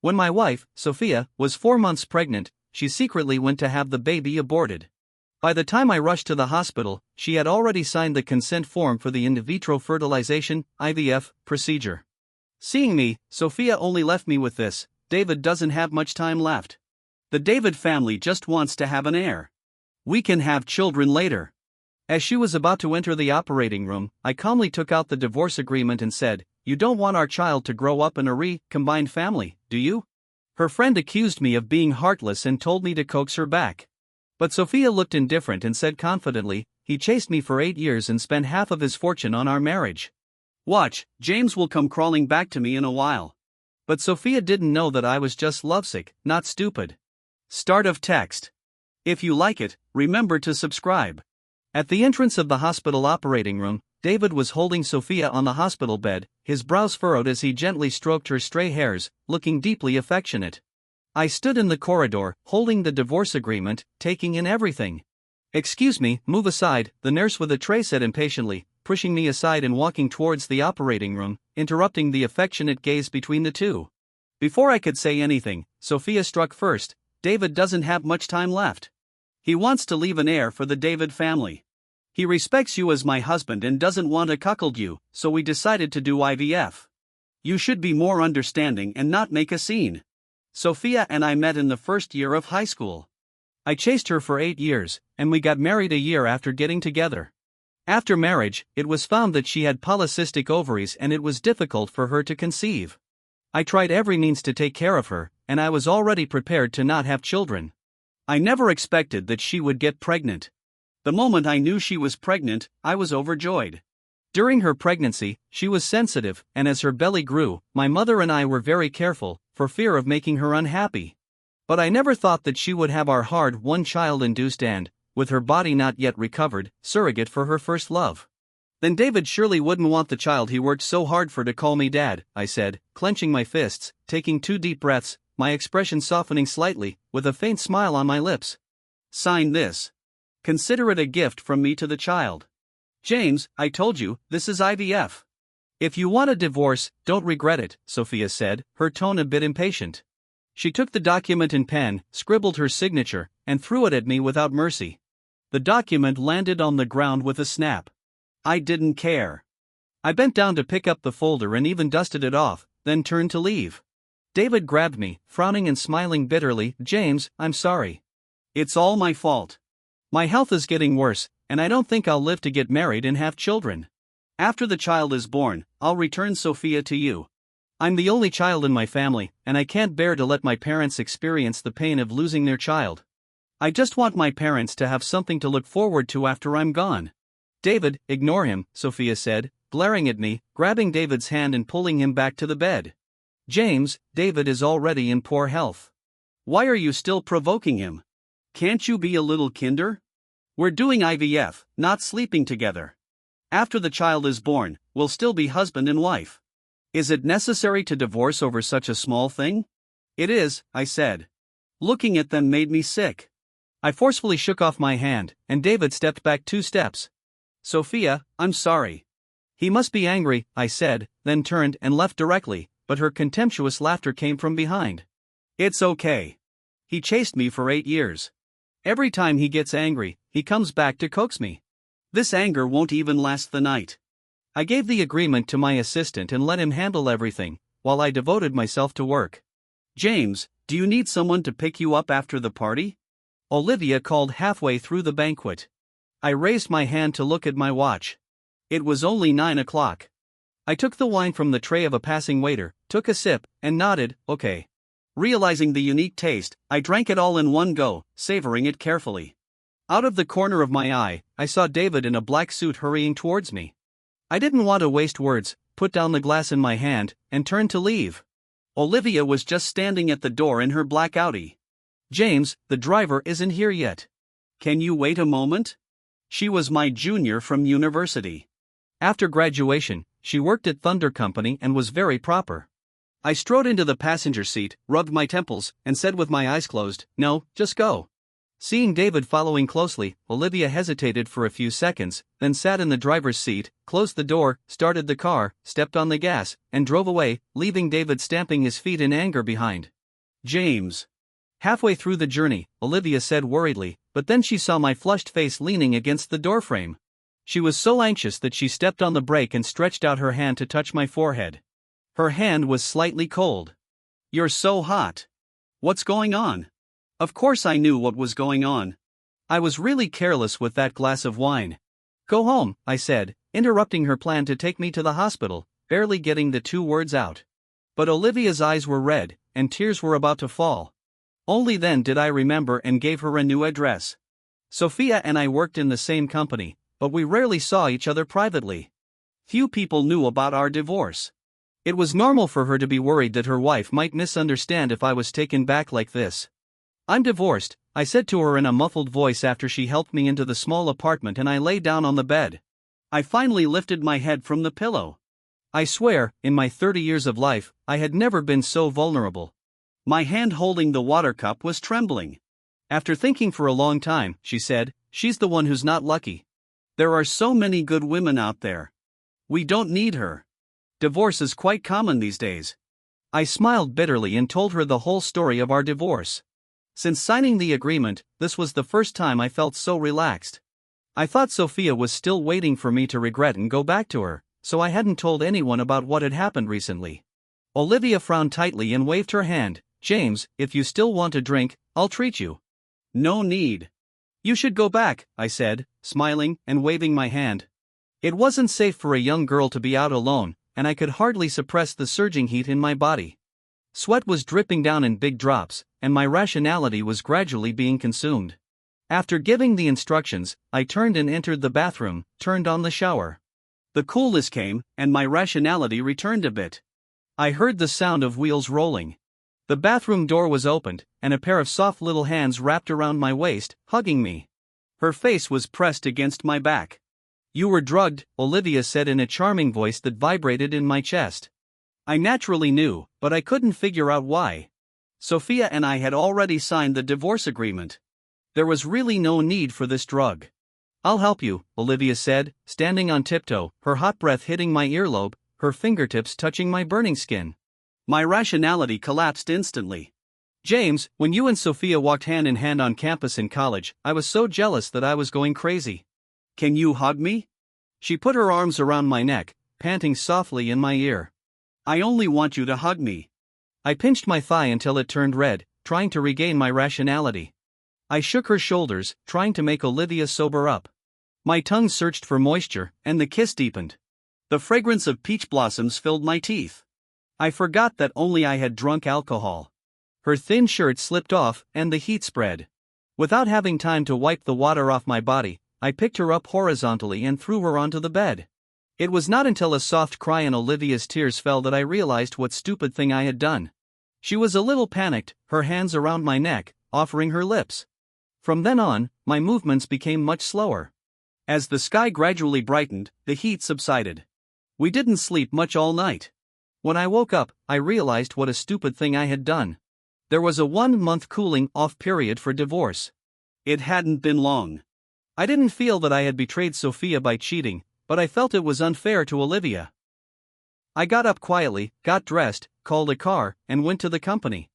When my wife, Sophia, was 4 months pregnant, she secretly went to have the baby aborted. By the time I rushed to the hospital, she had already signed the consent form for the in vitro fertilization (IVF) procedure. Seeing me, Sophia only left me with this: David doesn't have much time left. The David family just wants to have an heir. We can have children later. As she was about to enter the operating room, I calmly took out the divorce agreement and said, "You don't want our child to grow up in a recombined family, do you?" Her friend accused me of being heartless and told me to coax her back. But Sophia looked indifferent and said confidently, "He chased me for 8 years and spent half of his fortune on our marriage. Watch, James will come crawling back to me in a while." But Sophia didn't know that I was just lovesick, not stupid. Start of text. If you like it, remember to subscribe. At the entrance of the hospital operating room, David was holding Sophia on the hospital bed, his brows furrowed as he gently stroked her stray hairs, looking deeply affectionate. I stood in the corridor, holding the divorce agreement, taking in everything. "Excuse me, move aside," the nurse with a tray said impatiently, pushing me aside and walking towards the operating room, interrupting the affectionate gaze between the two. Before I could say anything, Sophia struck first. "David doesn't have much time left. He wants to leave an heir for the David family. He respects you as my husband and doesn't want to cuckold you, so we decided to do IVF. You should be more understanding and not make a scene. Sophia and I met in the first year of high school. I chased her for 8 years, and we got married a year after getting together. After marriage, it was found that she had polycystic ovaries and it was difficult for her to conceive. I tried every means to take care of her, and I was already prepared to not have children. I never expected that she would get pregnant. The moment I knew she was pregnant, I was overjoyed. During her pregnancy, she was sensitive, and as her belly grew, my mother and I were very careful, for fear of making her unhappy. But I never thought that she would have our hard-won child-induced and, with her body not yet recovered, surrogate for her first love. Then David surely wouldn't want the child he worked so hard for to call me Dad," I said, clenching my fists, taking 2 deep breaths, my expression softening slightly, with a faint smile on my lips. "Sign this. Consider it a gift from me to the child. James, I told you, this is IVF. If you want a divorce, don't regret it," Sophia said, her tone a bit impatient. She took the document and pen, scribbled her signature, and threw it at me without mercy. The document landed on the ground with a snap. I didn't care. I bent down to pick up the folder and even dusted it off, then turned to leave. David grabbed me, frowning and smiling bitterly. "James, I'm sorry. It's all my fault. My health is getting worse, and I don't think I'll live to get married and have children. After the child is born, I'll return Sophia to you. I'm the only child in my family, and I can't bear to let my parents experience the pain of losing their child. I just want my parents to have something to look forward to after I'm gone." "David, ignore him," Sophia said, glaring at me, grabbing David's hand and pulling him back to the bed. "James, David is already in poor health. Why are you still provoking him? Can't you be a little kinder? We're doing IVF, not sleeping together. After the child is born, we'll still be husband and wife. Is it necessary to divorce over such a small thing?" "It is," I said. Looking at them made me sick. I forcefully shook off my hand, and David stepped back 2 steps. "Sophia, I'm sorry." "He must be angry," I said, then turned and left directly, but her contemptuous laughter came from behind. "It's okay. He chased me for 8 years. Every time he gets angry, he comes back to coax me. This anger won't even last the night." I gave the agreement to my assistant and let him handle everything, while I devoted myself to work. "James, do you need someone to pick you up after the party?" Olivia called halfway through the banquet. I raised my hand to look at my watch. It was only 9 o'clock. I took the wine from the tray of a passing waiter, took a sip, and nodded, "Okay." Realizing the unique taste, I drank it all in one go, savoring it carefully. Out of the corner of my eye, I saw David in a black suit hurrying towards me. I didn't want to waste words, put down the glass in my hand, and turned to leave. Olivia was just standing at the door in her black Audi. "James, the driver isn't here yet. Can you wait a moment?" She was my junior from university. After graduation, she worked at Thunder Company and was very proper. I strode into the passenger seat, rubbed my temples, and said with my eyes closed, "No, just go." Seeing David following closely, Olivia hesitated for a few seconds, then sat in the driver's seat, closed the door, started the car, stepped on the gas, and drove away, leaving David stamping his feet in anger behind. James. Halfway through the journey, Olivia said worriedly, but then she saw my flushed face leaning against the doorframe. She was so anxious that she stepped on the brake and stretched out her hand to touch my forehead. Her hand was slightly cold. "You're so hot. What's going on?" Of course I knew what was going on. I was really careless with that glass of wine. "Go home," I said, interrupting her plan to take me to the hospital, barely getting the 2 words out. But Olivia's eyes were red, and tears were about to fall. Only then did I remember and gave her a new address. Sophia and I worked in the same company, but we rarely saw each other privately. Few people knew about our divorce. It was normal for her to be worried that her wife might misunderstand if I was taken back like this. "I'm divorced," I said to her in a muffled voice after she helped me into the small apartment and I lay down on the bed. I finally lifted my head from the pillow. I swear, in my 30 years of life, I had never been so vulnerable. My hand holding the water cup was trembling. "After thinking for a long time," she said, "she's the one who's not lucky. There are so many good women out there. We don't need her. Divorce is quite common these days." I smiled bitterly and told her the whole story of our divorce. Since signing the agreement, this was the first time I felt so relaxed. I thought Sophia was still waiting for me to regret and go back to her, so I hadn't told anyone about what had happened recently. Olivia frowned tightly and waved her hand. "James, if you still want a drink, I'll treat you." "No need. You should go back," I said, smiling and waving my hand. It wasn't safe for a young girl to be out alone, and I could hardly suppress the surging heat in my body. Sweat was dripping down in big drops, and my rationality was gradually being consumed. After giving the instructions, I turned and entered the bathroom, turned on the shower. The coolness came, and my rationality returned a bit. I heard the sound of wheels rolling. The bathroom door was opened, and a pair of soft little hands wrapped around my waist, hugging me. Her face was pressed against my back. "You were drugged," Olivia said in a charming voice that vibrated in my chest. I naturally knew, but I couldn't figure out why. Sophia and I had already signed the divorce agreement. There was really no need for this drug. "I'll help you," Olivia said, standing on tiptoe, her hot breath hitting my earlobe, her fingertips touching my burning skin. My rationality collapsed instantly. "James, when you and Sophia walked hand in hand on campus in college, I was so jealous that I was going crazy. Can you hug me?" She put her arms around my neck, panting softly in my ear. "I only want you to hug me." I pinched my thigh until it turned red, trying to regain my rationality. I shook her shoulders, trying to make Olivia sober up. My tongue searched for moisture, and the kiss deepened. The fragrance of peach blossoms filled my teeth. I forgot that only I had drunk alcohol. Her thin shirt slipped off, and the heat spread. Without having time to wipe the water off my body, I picked her up horizontally and threw her onto the bed. It was not until a soft cry and Olivia's tears fell that I realized what stupid thing I had done. She was a little panicked, her hands around my neck, offering her lips. From then on, my movements became much slower. As the sky gradually brightened, the heat subsided. We didn't sleep much all night. When I woke up, I realized what a stupid thing I had done. There was a 1-month cooling-off period for divorce. It hadn't been long. I didn't feel that I had betrayed Sophia by cheating, but I felt it was unfair to Olivia. I got up quietly, got dressed, called a car, and went to the company.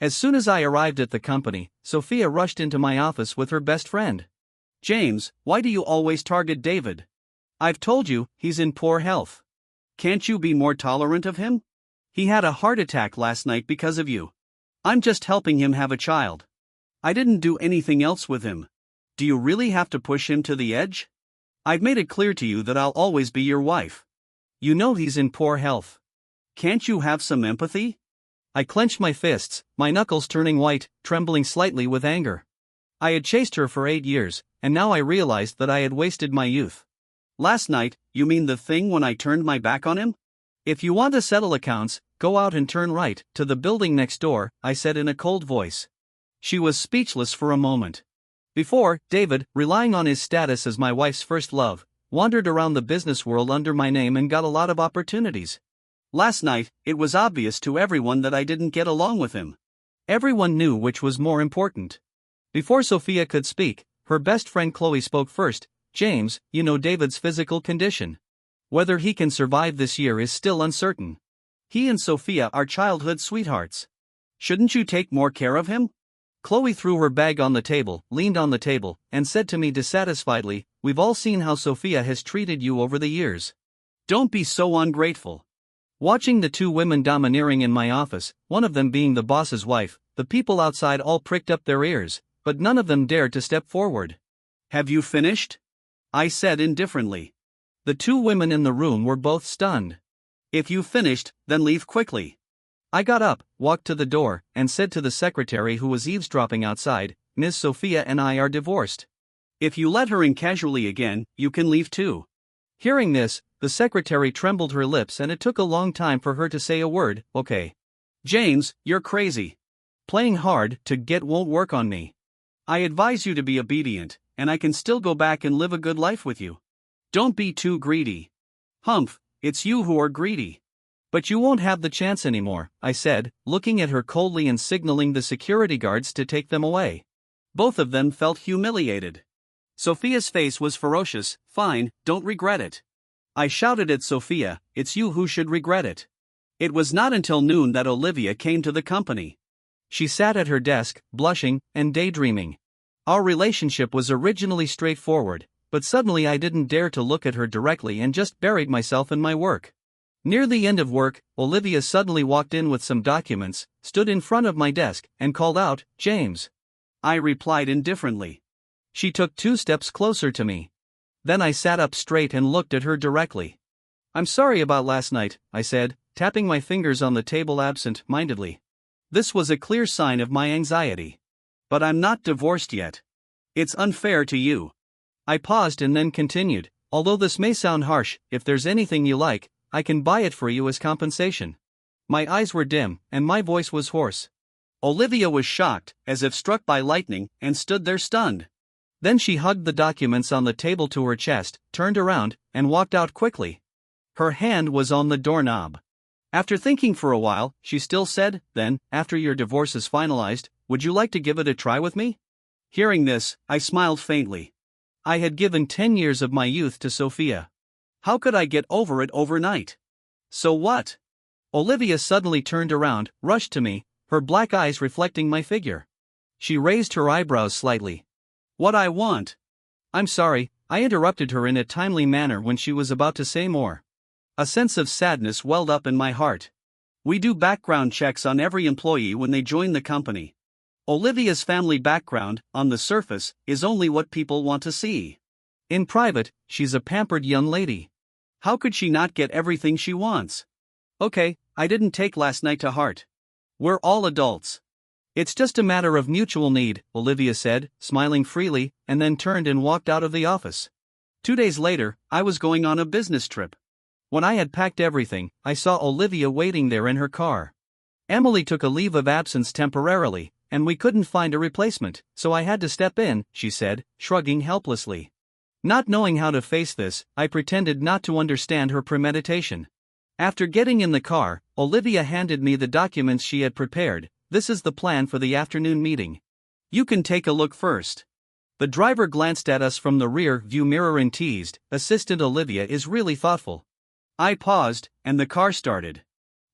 As soon as I arrived at the company, Sophia rushed into my office with her best friend. "James, why do you always target David? I've told you, he's in poor health. Can't you be more tolerant of him? He had a heart attack last night because of you. I'm just helping him have a child. I didn't do anything else with him. Do you really have to push him to the edge? I've made it clear to you that I'll always be your wife. You know he's in poor health. Can't you have some empathy?" I clenched my fists, my knuckles turning white, trembling slightly with anger. I had chased her for 8 years, and now I realized that I had wasted my youth. "Last night, you mean the thing when I turned my back on him? If you want to settle accounts, go out and turn right, to the building next door," I said in a cold voice. She was speechless for a moment. Before, David, relying on his status as my wife's first love, wandered around the business world under my name and got a lot of opportunities. Last night, it was obvious to everyone that I didn't get along with him. Everyone knew which was more important. Before Sophia could speak, her best friend Chloe spoke first. "James, you know David's physical condition. Whether he can survive this year is still uncertain. He and Sophia are childhood sweethearts. Shouldn't you take more care of him? Chloe threw her bag on the table, leaned on the table, and said to me dissatisfiedly, "We've all seen how Sophia has treated you over the years. Don't be so ungrateful." Watching the two women domineering in my office, one of them being the boss's wife, the people outside all pricked up their ears, but none of them dared to step forward. "Have you finished?" I said indifferently. The two women in the room were both stunned. "If you've finished, then leave quickly." I got up, walked to the door, and said to the secretary who was eavesdropping outside, "Ms. Sophia and I are divorced. If you let her in casually again, you can leave too." Hearing this, the secretary trembled her lips and it took a long time for her to say a word, "Okay. James, you're crazy. Playing hard to get won't work on me. I advise you to be obedient, and I can still go back and live a good life with you. Don't be too greedy." "Humph, it's you who are greedy. But you won't have the chance anymore," I said, looking at her coldly and signaling the security guards to take them away. Both of them felt humiliated. Sophia's face was ferocious. "Fine, don't regret it." I shouted at Sophia, "It's you who should regret it." It was not until noon that Olivia came to the company. She sat at her desk, blushing and daydreaming. Our relationship was originally straightforward, but suddenly I didn't dare to look at her directly and just buried myself in my work. Near the end of work, Olivia suddenly walked in with some documents, stood in front of my desk, and called out, "James." I replied indifferently. She took 2 steps closer to me. Then I sat up straight and looked at her directly. "I'm sorry about last night," I said, tapping my fingers on the table absent-mindedly. This was a clear sign of my anxiety. "But I'm not divorced yet. It's unfair to you." I paused and then continued, "Although this may sound harsh, if there's anything you like, I can buy it for you as compensation." My eyes were dim, and my voice was hoarse. Olivia was shocked, as if struck by lightning, and stood there stunned. Then she hugged the documents on the table to her chest, turned around, and walked out quickly. Her hand was on the doorknob. After thinking for a while, she still said, "Then, after your divorce is finalized, would you like to give it a try with me?" Hearing this, I smiled faintly. I had given 10 years of my youth to Sophia. How could I get over it overnight? So what? Olivia suddenly turned around, rushed to me, her black eyes reflecting my figure. She raised her eyebrows slightly. "What I want?" "I'm sorry," I interrupted her in a timely manner when she was about to say more. A sense of sadness welled up in my heart. "We do background checks on every employee when they join the company. Olivia's family background, on the surface, is only what people want to see. In private, she's a pampered young lady. How could she not get everything she wants?" "Okay, I didn't take last night to heart. We're all adults. It's just a matter of mutual need," Olivia said, smiling freely, and then turned and walked out of the office. 2 days later, I was going on a business trip. When I had packed everything, I saw Olivia waiting there in her car. "Emily took a leave of absence temporarily, and we couldn't find a replacement, so I had to step in," she said, shrugging helplessly. Not knowing how to face this, I pretended not to understand her premeditation. After getting in the car, Olivia handed me the documents she had prepared. "This is the plan for the afternoon meeting. You can take a look first." The driver glanced at us from the rear view mirror and teased, "Assistant Olivia is really thoughtful." I paused, and the car started.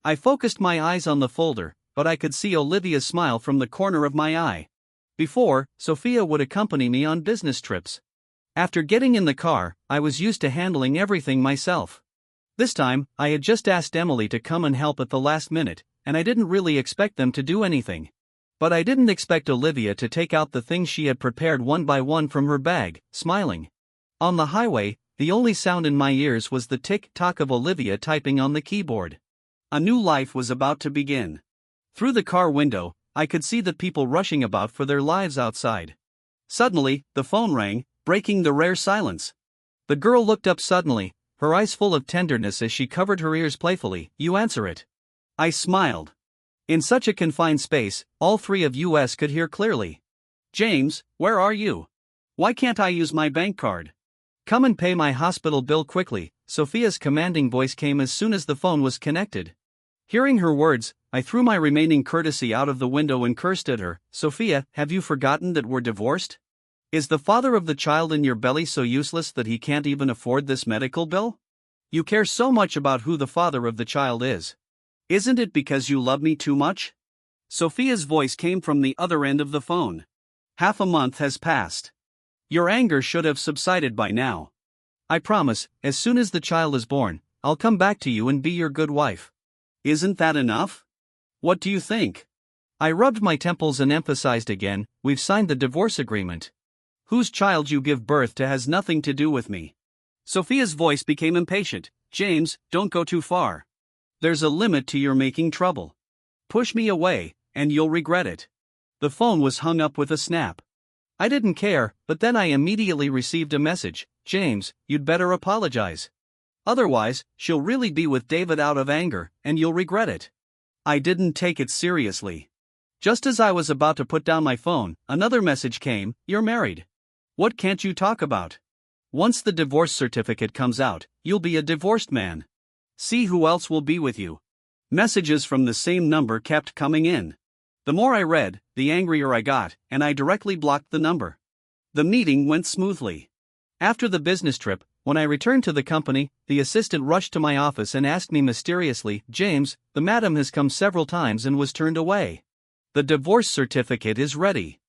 I focused my eyes on the folder, but I could see Olivia's smile from the corner of my eye. Before, Sophia would accompany me on business trips. After getting in the car, I was used to handling everything myself. This time, I had just asked Emily to come and help at the last minute, and I didn't really expect them to do anything. But I didn't expect Olivia to take out the things she had prepared one by one from her bag, smiling. On the highway, the only sound in my ears was the tick-tock of Olivia typing on the keyboard. A new life was about to begin. Through the car window, I could see the people rushing about for their lives outside. Suddenly, the phone rang, breaking the rare silence. The girl looked up suddenly, her eyes full of tenderness as she covered her ears playfully. "You answer it." I smiled. In such a confined space, all 3 of us could hear clearly. "James, where are you? Why can't I use my bank card?" "Come and pay my hospital bill quickly," Sophia's commanding voice came as soon as the phone was connected. Hearing her words, I threw my remaining courtesy out of the window and cursed at her. "Sophia, have you forgotten that we're divorced? Is the father of the child in your belly so useless that he can't even afford this medical bill? You care so much about who the father of the child is. Isn't it because you love me too much?" Sophia's voice came from the other end of the phone. Half a month has passed. Your anger should have subsided by now. I promise, as soon as the child is born, I'll come back to you and be your good wife. Isn't that enough? What do you think? I rubbed my temples and emphasized again, we've signed the divorce agreement. Whose child you give birth to has nothing to do with me. Sophia's voice became impatient. James, don't go too far. There's a limit to your making trouble. Push me away, and you'll regret it. The phone was hung up with a snap. I didn't care, but then I immediately received a message. James, you'd better apologize. Otherwise, she'll really be with David out of anger, and you'll regret it. I didn't take it seriously. Just as I was about to put down my phone, another message came, you're married. What can't you talk about? Once the divorce certificate comes out, you'll be a divorced man. See who else will be with you. Messages from the same number kept coming in. The more I read, the angrier I got, and I directly blocked the number. The meeting went smoothly. After the business trip, when I returned to the company, the assistant rushed to my office and asked me mysteriously, James, the madam has come several times and was turned away. The divorce certificate is ready.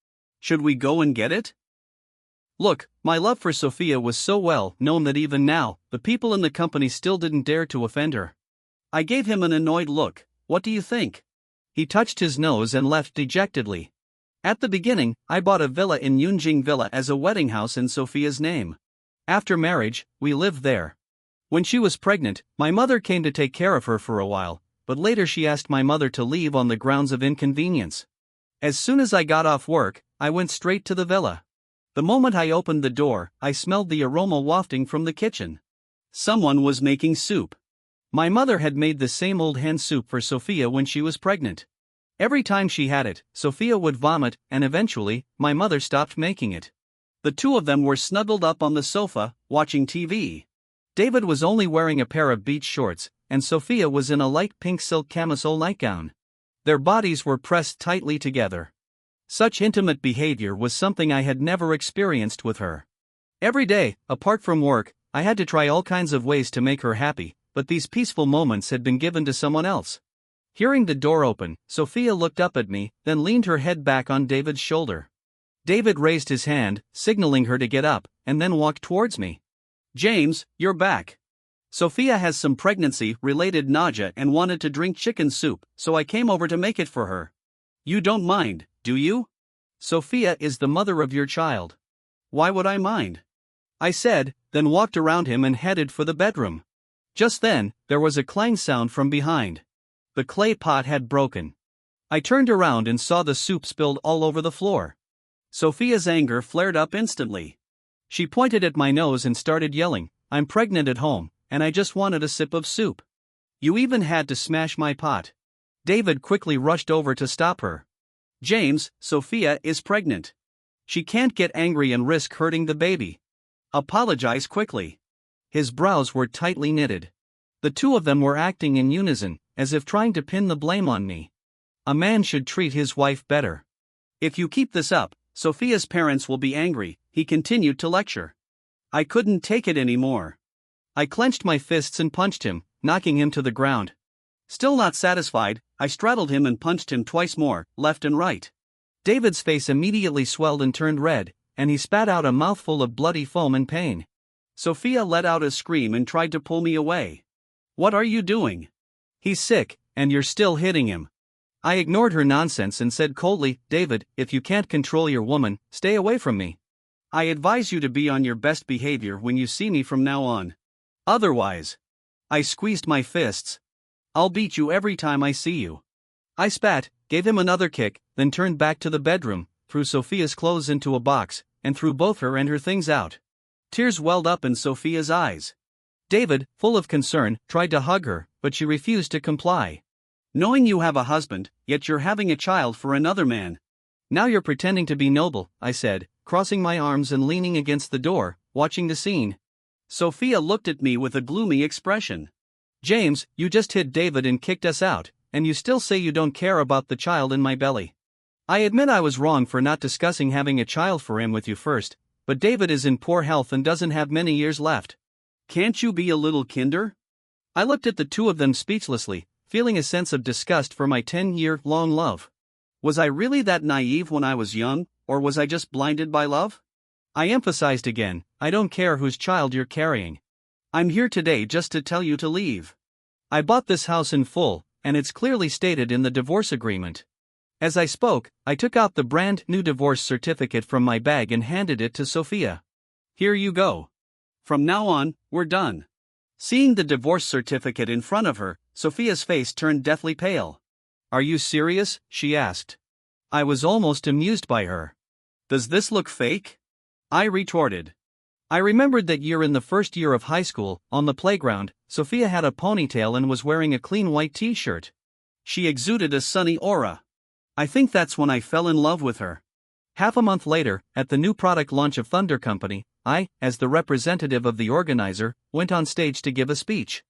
Should we go and get it? Look, my love for Sophia was so well known that even now, the people in the company still didn't dare to offend her. I gave him an annoyed look. What do you think? He touched his nose and left dejectedly. At the beginning, I bought a villa in Inyunjing Villa as a wedding house in Sophia's name. After marriage, we lived there. When she was pregnant, my mother came to take care of her for a while, but later she asked my mother to leave on the grounds of inconvenience. As soon as I got off work, I went straight to the villa. The moment I opened the door, I smelled the aroma wafting from the kitchen. Someone was making soup. My mother had made the same old hen soup for Sophia when she was pregnant. Every time she had it, Sophia would vomit, and eventually, my mother stopped making it. The two of them were snuggled up on the sofa, watching TV. David was only wearing a pair of beach shorts, and Sophia was in a light pink silk camisole nightgown. Their bodies were pressed tightly together. Such intimate behavior was something I had never experienced with her. Every day, apart from work, I had to try all kinds of ways to make her happy, but these peaceful moments had been given to someone else. Hearing the door open, Sophia looked up at me, then leaned her head back on David's shoulder. David raised his hand, signaling her to get up, and then walked towards me. James, you're back. Sophia has some pregnancy-related nausea and wanted to drink chicken soup, so I came over to make it for her. You don't mind, do you? Sophia is the mother of your child. Why would I mind? I said, then walked around him and headed for the bedroom. Just then, there was a clang sound from behind. The clay pot had broken. I turned around and saw the soup spilled all over the floor. Sophia's anger flared up instantly. She pointed at my nose and started yelling, I'm pregnant at home, and I just wanted a sip of soup. You even had to smash my pot. David quickly rushed over to stop her. James, Sophia is pregnant. She can't get angry and risk hurting the baby. Apologize quickly. His brows were tightly knitted. The two of them were acting in unison, as if trying to pin the blame on me. A man should treat his wife better. If you keep this up, Sophia's parents will be angry, he continued to lecture. I couldn't take it anymore. I clenched my fists and punched him, knocking him to the ground. Still not satisfied, I straddled him and punched him twice more, left and right. David's face immediately swelled and turned red, and he spat out a mouthful of bloody foam in pain. Sophia let out a scream and tried to pull me away. What are you doing? He's sick, and you're still hitting him. I ignored her nonsense and said coldly, David, if you can't control your woman, stay away from me. I advise you to be on your best behavior when you see me from now on. Otherwise. I squeezed my fists. I'll beat you every time I see you. I spat, gave him another kick, then turned back to the bedroom, threw Sophia's clothes into a box, and threw both her and her things out. Tears welled up in Sophia's eyes. David, full of concern, tried to hug her, but she refused to comply. Knowing you have a husband, yet you're having a child for another man. Now you're pretending to be noble, I said, crossing my arms and leaning against the door, watching the scene. Sophia looked at me with a gloomy expression. James, you just hit David and kicked us out, and you still say you don't care about the child in my belly. I admit I was wrong for not discussing having a child for him with you first, but David is in poor health and doesn't have many years left. Can't you be a little kinder? I looked at the two of them speechlessly, feeling a sense of disgust for my 10-year-long love. Was I really that naive when I was young, or was I just blinded by love? I emphasized again, I don't care whose child you're carrying. I'm here today just to tell you to leave. I bought this house in full, and it's clearly stated in the divorce agreement. As I spoke, I took out the brand new divorce certificate from my bag and handed it to Sophia. Here you go. From now on, we're done. Seeing the divorce certificate in front of her, Sophia's face turned deathly pale. Are you serious? She asked. I was almost amused by her. Does this look fake? I retorted. I remembered that year in the first year of high school, on the playground, Sophia had a ponytail and was wearing a clean white t-shirt. She exuded a sunny aura. I think that's when I fell in love with her. Half a month later, at the new product launch of Thunder Company, I, as the representative of the organizer, went on stage to give a speech.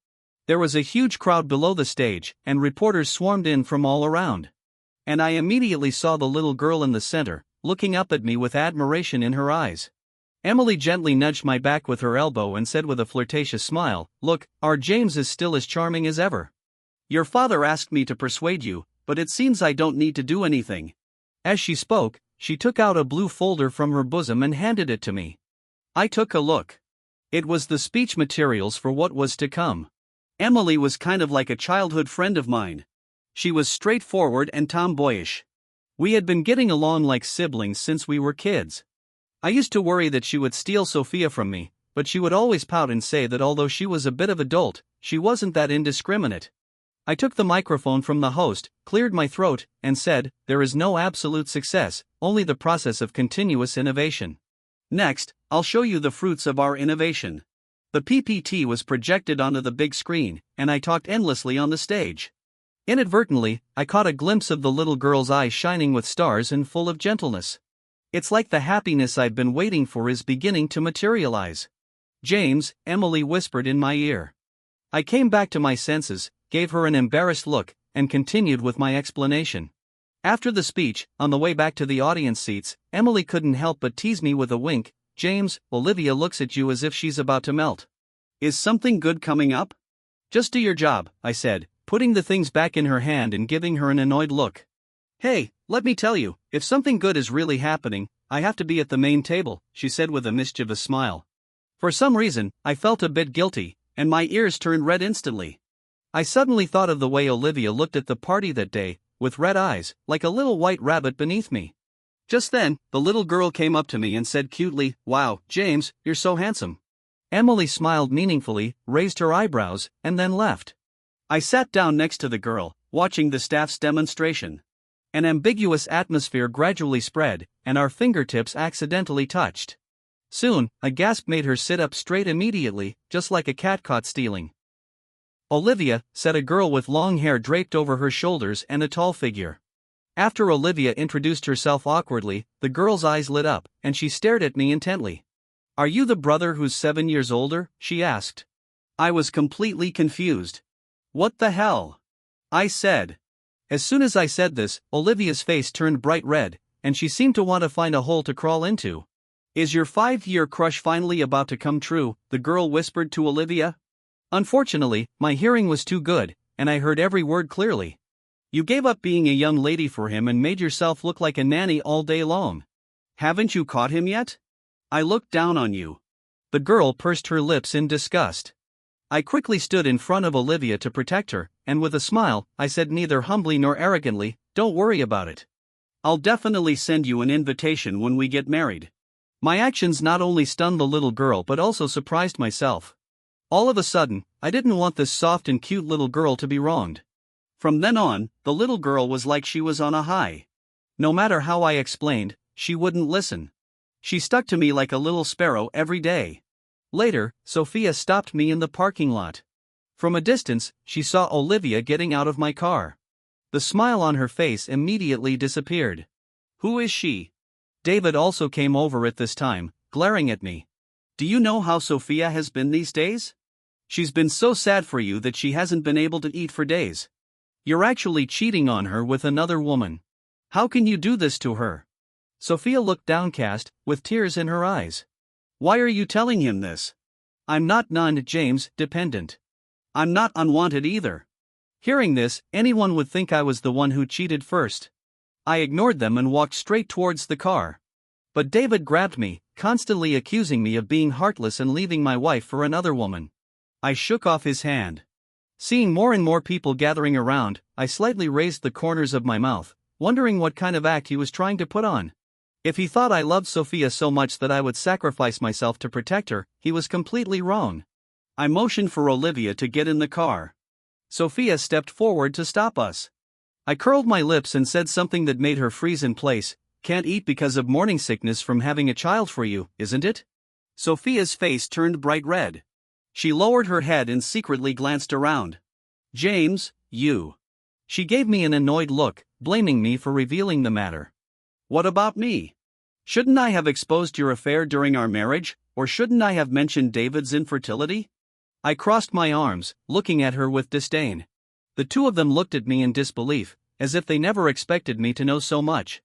There was a huge crowd below the stage, and reporters swarmed in from all around. And I immediately saw the little girl in the center, looking up at me with admiration in her eyes. Emily gently nudged my back with her elbow and said with a flirtatious smile, "Look, our James is still as charming as ever." Your father asked me to persuade you, but it seems I don't need to do anything. As she spoke, she took out a blue folder from her bosom and handed it to me. I took a look. It was the speech materials for what was to come. Emily was kind of like a childhood friend of mine. She was straightforward and tomboyish. We had been getting along like siblings since we were kids. I used to worry that she would steal Sophia from me, but she would always pout and say that although she was a bit of a dolt, she wasn't that indiscriminate. I took the microphone from the host, cleared my throat, and said, "There is no absolute success, only the process of continuous innovation." Next, I'll show you the fruits of our innovation. The PPT was projected onto the big screen, and I talked endlessly on the stage. Inadvertently, I caught a glimpse of the little girl's eyes shining with stars and full of gentleness. It's like the happiness I've been waiting for is beginning to materialize. "James," Emily whispered in my ear. I came back to my senses, gave her an embarrassed look, and continued with my explanation. After the speech, on the way back to the audience seats, Emily couldn't help but tease me with a wink. "James, Olivia looks at you as if she's about to melt. Is something good coming up?" "Just do your job," I said, putting the things back in her hand and giving her an annoyed look. "Hey, let me tell you, if something good is really happening, I have to be at the main table," she said with a mischievous smile. For some reason, I felt a bit guilty, and my ears turned red instantly. I suddenly thought of the way Olivia looked at the party that day, with red eyes, like a little white rabbit beneath me. Just then, the little girl came up to me and said cutely, "Wow, James, you're so handsome." Emily smiled meaningfully, raised her eyebrows, and then left. I sat down next to the girl, watching the staff's demonstration. An ambiguous atmosphere gradually spread, and our fingertips accidentally touched. Soon, a gasp made her sit up straight immediately, just like a cat caught stealing. "Olivia," said a girl with long hair draped over her shoulders and a tall figure. After Olivia introduced herself awkwardly, the girl's eyes lit up, and she stared at me intently. "Are you the brother who's 7 years older?" she asked. I was completely confused. "What the hell?" I said. As soon as I said this, Olivia's face turned bright red, and she seemed to want to find a hole to crawl into. "Is your 5-year crush finally about to come true?" the girl whispered to Olivia. Unfortunately, my hearing was too good, and I heard every word clearly. "You gave up being a young lady for him and made yourself look like a nanny all day long. Haven't you caught him yet? I looked down on you." The girl pursed her lips in disgust. I quickly stood in front of Olivia to protect her, and with a smile, I said neither humbly nor arrogantly, "Don't worry about it. I'll definitely send you an invitation when we get married." My actions not only stunned the little girl but also surprised myself. All of a sudden, I didn't want this soft and cute little girl to be wronged. From then on, the little girl was like she was on a high. No matter how I explained, she wouldn't listen. She stuck to me like a little sparrow every day. Later, Sophia stopped me in the parking lot. From a distance, she saw Olivia getting out of my car. The smile on her face immediately disappeared. "Who is she?" David also came over at this time, glaring at me. "Do you know how Sophia has been these days? She's been so sad for you that she hasn't been able to eat for days. You're actually cheating on her with another woman. How can you do this to her?" Sophia looked downcast, with tears in her eyes. "Why are you telling him this?" "I'm not James, dependent. I'm not unwanted either." Hearing this, anyone would think I was the one who cheated first. I ignored them and walked straight towards the car. But David grabbed me, constantly accusing me of being heartless and leaving my wife for another woman. I shook off his hand. Seeing more and more people gathering around, I slightly raised the corners of my mouth, wondering what kind of act he was trying to put on. If he thought I loved Sophia so much that I would sacrifice myself to protect her, he was completely wrong. I motioned for Olivia to get in the car. Sophia stepped forward to stop us. I curled my lips and said something that made her freeze in place. "Can't eat because of morning sickness from having a child for you, isn't it?" Sophia's face turned bright red. She lowered her head and secretly glanced around. "James, you." She gave me an annoyed look, blaming me for revealing the matter. "What about me? Shouldn't I have exposed your affair during our marriage, or shouldn't I have mentioned David's infertility?" I crossed my arms, looking at her with disdain. The two of them looked at me in disbelief, as if they never expected me to know so much.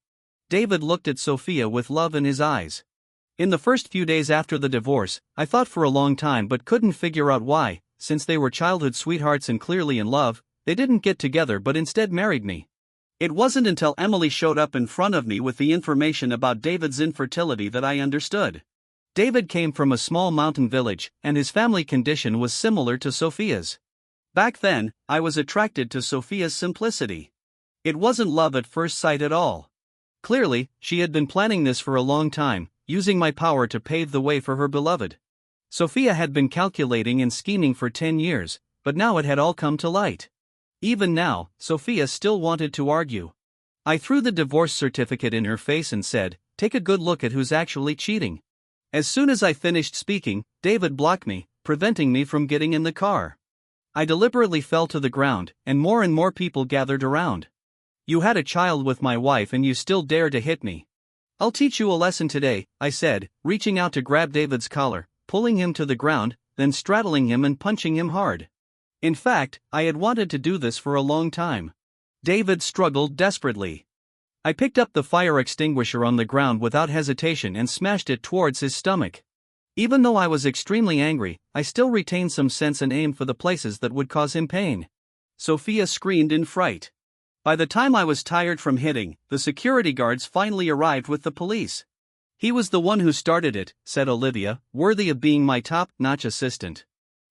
David looked at Sophia with love in his eyes. In the first few days after the divorce, I thought for a long time but couldn't figure out why, since they were childhood sweethearts and clearly in love, they didn't get together but instead married me. It wasn't until Emily showed up in front of me with the information about David's infertility that I understood. David came from a small mountain village, and his family condition was similar to Sophia's. Back then, I was attracted to Sophia's simplicity. It wasn't love at first sight at all. Clearly, she had been planning this for a long time, using my power to pave the way for her beloved. Sophia had been calculating and scheming for 10 years, but now it had all come to light. Even now, Sophia still wanted to argue. I threw the divorce certificate in her face and said, "Take a good look at who's actually cheating." As soon as I finished speaking, David blocked me, preventing me from getting in the car. I deliberately fell to the ground, and more people gathered around. "You had a child with my wife and you still dare to hit me. I'll teach you a lesson today," I said, reaching out to grab David's collar, pulling him to the ground, then straddling him and punching him hard. In fact, I had wanted to do this for a long time. David struggled desperately. I picked up the fire extinguisher on the ground without hesitation and smashed it towards his stomach. Even though I was extremely angry, I still retained some sense and aimed for the places that would cause him pain. Sophia screamed in fright. By the time I was tired from hitting, the security guards finally arrived with the police. "He was the one who started it," said Olivia, worthy of being my top-notch assistant.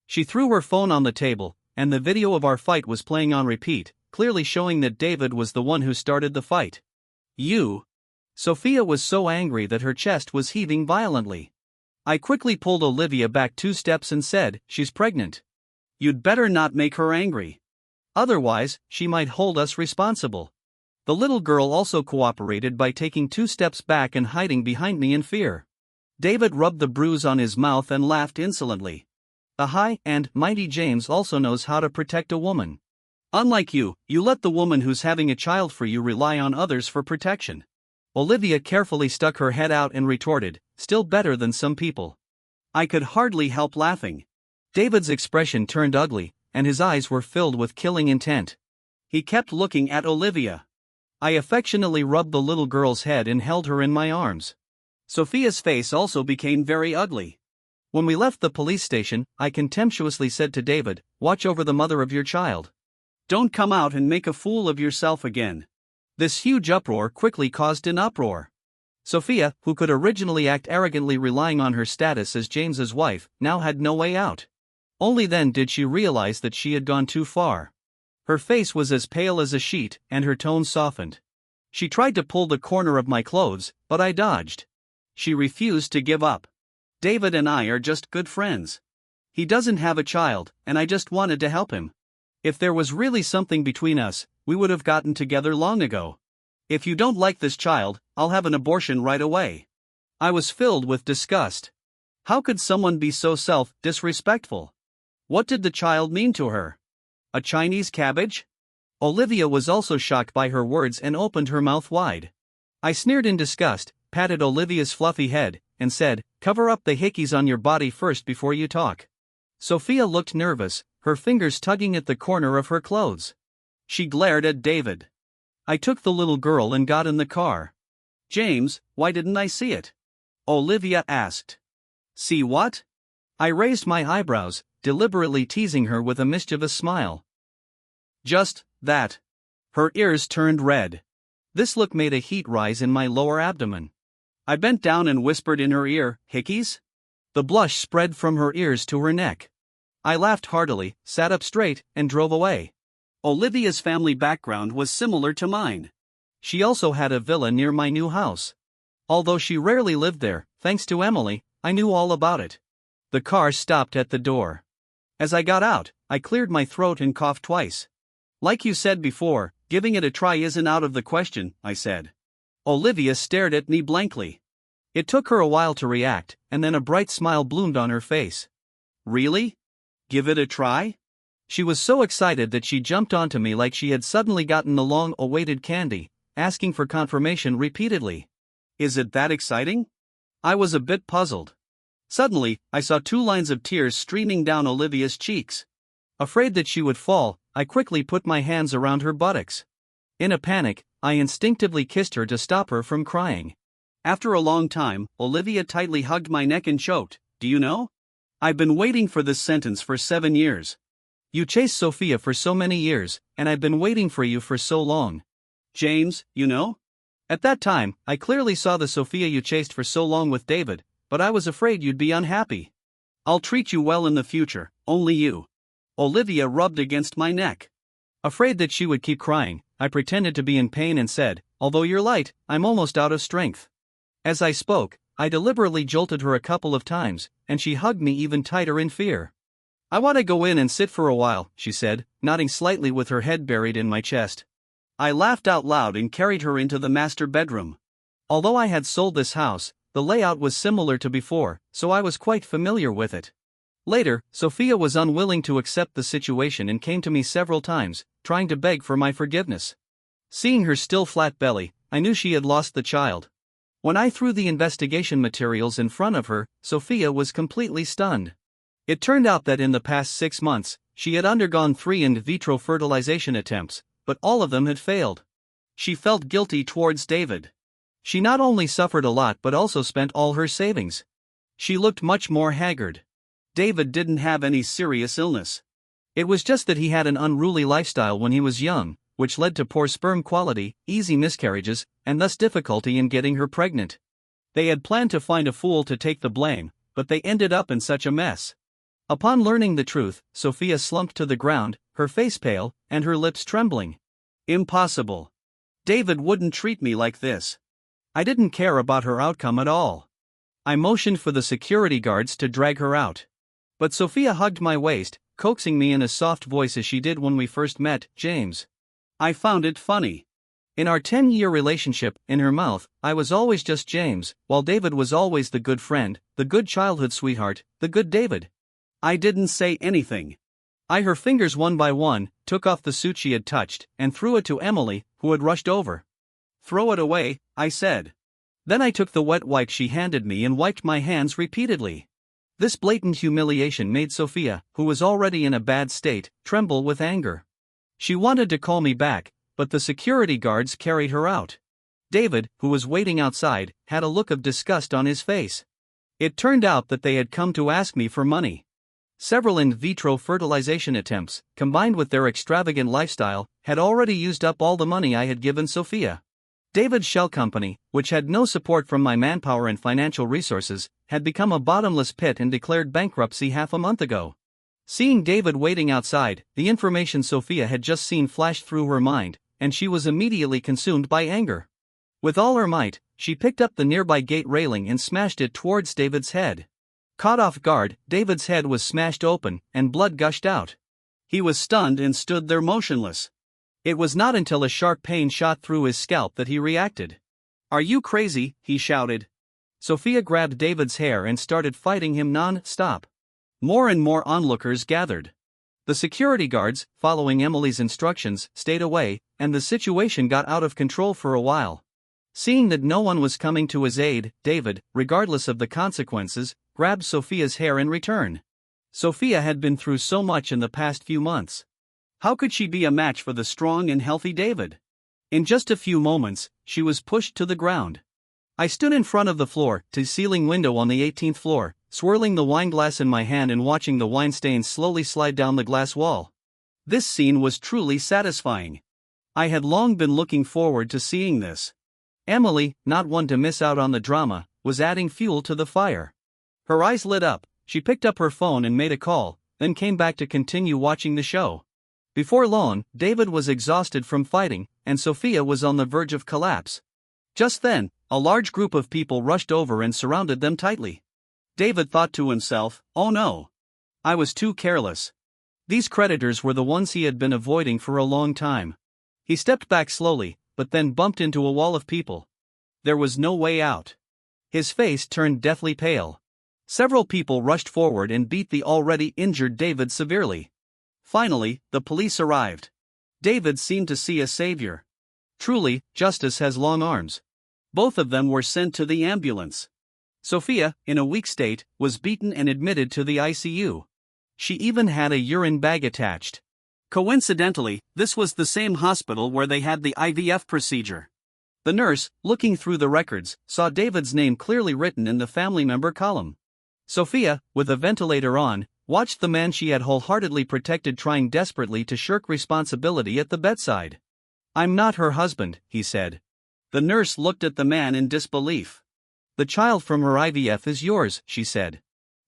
She threw her phone on the table, and the video of our fight was playing on repeat, clearly showing that David was the one who started the fight. "You?" Sophia was so angry that her chest was heaving violently. I quickly pulled Olivia back 2 steps and said, "She's pregnant. You'd better not make her angry. Otherwise, she might hold us responsible." The little girl also cooperated by taking 2 steps back and hiding behind me in fear. David rubbed the bruise on his mouth and laughed insolently. The high and mighty James also knows how to protect a woman. Unlike you, you let the woman who's having a child for you rely on others for protection. Olivia carefully stuck her head out and retorted, "Still better than some people." I could hardly help laughing. David's expression turned ugly, and his eyes were filled with killing intent. He kept looking at Olivia. I affectionately rubbed the little girl's head and held her in my arms. Sophia's face also became very ugly. When we left the police station, I contemptuously said to David, "Watch over the mother of your child. Don't come out and make a fool of yourself again." This huge uproar quickly caused an uproar. Sophia, who could originally act arrogantly relying on her status as James's wife, now had no way out. Only then did she realize that she had gone too far. Her face was as pale as a sheet, and her tone softened. She tried to pull the corner of my clothes, but I dodged. She refused to give up. "David and I are just good friends. He doesn't have a child, and I just wanted to help him. If there was really something between us, we would have gotten together long ago. If you don't like this child, I'll have an abortion right away." I was filled with disgust. How could someone be so self-disrespectful? What did the child mean to her? A Chinese cabbage? Olivia was also shocked by her words and opened her mouth wide. I sneered in disgust, patted Olivia's fluffy head, and said, "Cover up the hickeys on your body first before you talk." Sophia looked nervous, her fingers tugging at the corner of her clothes. She glared at David. I took the little girl and got in the car. "James, why didn't I see it?" Olivia asked. "See what?" I raised my eyebrows, deliberately teasing her with a mischievous smile. "Just that." Her ears turned red. This look made a heat rise in my lower abdomen. I bent down and whispered in her ear, "Hickeys?" The blush spread from her ears to her neck. I laughed heartily, sat up straight, and drove away. Olivia's family background was similar to mine. She also had a villa near my new house. Although she rarely lived there, thanks to Emily, I knew all about it. The car stopped at the door. As I got out, I cleared my throat and coughed twice. "Like you said before, giving it a try isn't out of the question," I said. Olivia stared at me blankly. It took her a while to react, and then a bright smile bloomed on her face. "Really? Give it a try?" She was so excited that she jumped onto me like she had suddenly gotten the long-awaited candy, asking for confirmation repeatedly. "Is it that exciting?" I was a bit puzzled. Suddenly, I saw 2 lines of tears streaming down Olivia's cheeks. Afraid that she would fall, I quickly put my hands around her buttocks. In a panic, I instinctively kissed her to stop her from crying. After a long time, Olivia tightly hugged my neck and choked, "Do you know? I've been waiting for this sentence for 7 years. You chased Sophia for so many years, and I've been waiting for you for so long. James, you know? At that time, I clearly saw the Sophia you chased for so long with David, but I was afraid you'd be unhappy. I'll treat you well in the future, only you." Olivia rubbed against my neck. Afraid that she would keep crying, I pretended to be in pain and said, "Although you're light, I'm almost out of strength." As I spoke, I deliberately jolted her a couple of times, and she hugged me even tighter in fear. "I want to go in and sit for a while," she said, nodding slightly with her head buried in my chest. I laughed out loud and carried her into the master bedroom. Although I had sold this house, the layout was similar to before, so I was quite familiar with it. Later, Sophia was unwilling to accept the situation and came to me several times, trying to beg for my forgiveness. Seeing her still flat belly, I knew she had lost the child. When I threw the investigation materials in front of her, Sophia was completely stunned. It turned out that in the past 6 months, she had undergone 3 in vitro fertilization attempts, but all of them had failed. She felt guilty towards David. She not only suffered a lot but also spent all her savings. She looked much more haggard. David didn't have any serious illness. It was just that he had an unruly lifestyle when he was young, which led to poor sperm quality, easy miscarriages, and thus difficulty in getting her pregnant. They had planned to find a fool to take the blame, but they ended up in such a mess. Upon learning the truth, Sophia slumped to the ground, her face pale, and her lips trembling. Impossible. David wouldn't treat me like this. I didn't care about her outcome at all. I motioned for the security guards to drag her out. But Sophia hugged my waist, coaxing me in a soft voice as she did when we first met, "James." I found it funny. In our 10-year relationship, in her mouth, I was always just James, while David was always the good friend, the good childhood sweetheart, the good David. I didn't say anything. Her fingers one by one, took off the suit she had touched, and threw it to Emily, who had rushed over. "Throw it away," I said. Then I took the wet wipe she handed me and wiped my hands repeatedly. This blatant humiliation made Sophia, who was already in a bad state, tremble with anger. She wanted to call me back, but the security guards carried her out. David, who was waiting outside, had a look of disgust on his face. It turned out that they had come to ask me for money. Several in vitro fertilization attempts, combined with their extravagant lifestyle, had already used up all the money I had given Sophia. David's shell company, which had no support from my manpower and financial resources, had become a bottomless pit and declared bankruptcy half a month ago. Seeing David waiting outside, the information Sophia had just seen flashed through her mind, and she was immediately consumed by anger. With all her might, she picked up the nearby gate railing and smashed it towards David's head. Caught off guard, David's head was smashed open, and blood gushed out. He was stunned and stood there motionless. It was not until a sharp pain shot through his scalp that he reacted. "Are you crazy?" he shouted. Sophia grabbed David's hair and started fighting him non-stop. More and more onlookers gathered. The security guards, following Emily's instructions, stayed away, and the situation got out of control for a while. Seeing that no one was coming to his aid, David, regardless of the consequences, grabbed Sophia's hair in return. Sophia had been through so much in the past few months. How could she be a match for the strong and healthy David? In just a few moments, she was pushed to the ground. I stood in front of the floor-to-ceiling window on the 18th floor, swirling the wine glass in my hand and watching the wine stains slowly slide down the glass wall. This scene was truly satisfying. I had long been looking forward to seeing this. Emily, not one to miss out on the drama, was adding fuel to the fire. Her eyes lit up, she picked up her phone and made a call, then came back to continue watching the show. Before long, David was exhausted from fighting, and Sophia was on the verge of collapse. Just then, a large group of people rushed over and surrounded them tightly. David thought to himself, "Oh no. I was too careless." These creditors were the ones he had been avoiding for a long time. He stepped back slowly, but then bumped into a wall of people. There was no way out. His face turned deathly pale. Several people rushed forward and beat the already injured David severely. Finally, the police arrived. David seemed to see a savior. Truly, justice has long arms. Both of them were sent to the ambulance. Sophia, in a weak state, was beaten and admitted to the ICU. She even had a urine bag attached. Coincidentally, this was the same hospital where they had the IVF procedure. The nurse, looking through the records, saw David's name clearly written in the family member column. Sophia, with a ventilator on, watched the man she had wholeheartedly protected trying desperately to shirk responsibility at the bedside. "I'm not her husband," he said. The nurse looked at the man in disbelief. "The child from her IVF is yours," she said.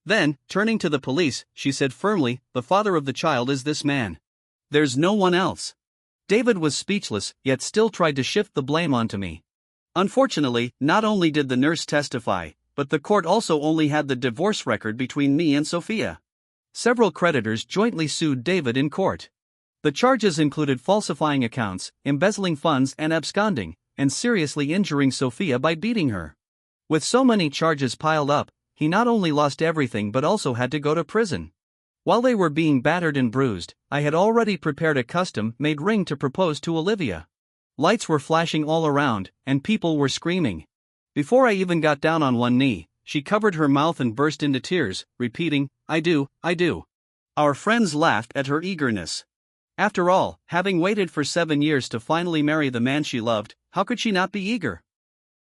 Then, turning to the police, she said firmly, "The father of the child is this man. There's no one else." David was speechless, yet still tried to shift the blame onto me. Unfortunately, not only did the nurse testify, but the court also only had the divorce record between me and Sophia. Several creditors jointly sued David in court. The charges included falsifying accounts, embezzling funds and absconding, and seriously injuring Sophia by beating her. With so many charges piled up, he not only lost everything but also had to go to prison. While they were being battered and bruised, I had already prepared a custom-made ring to propose to Olivia. Lights were flashing all around, and people were screaming. Before I even got down on one knee, she covered her mouth and burst into tears, repeating, "I do, I do." Our friends laughed at her eagerness. After all, having waited for 7 years to finally marry the man she loved, how could she not be eager?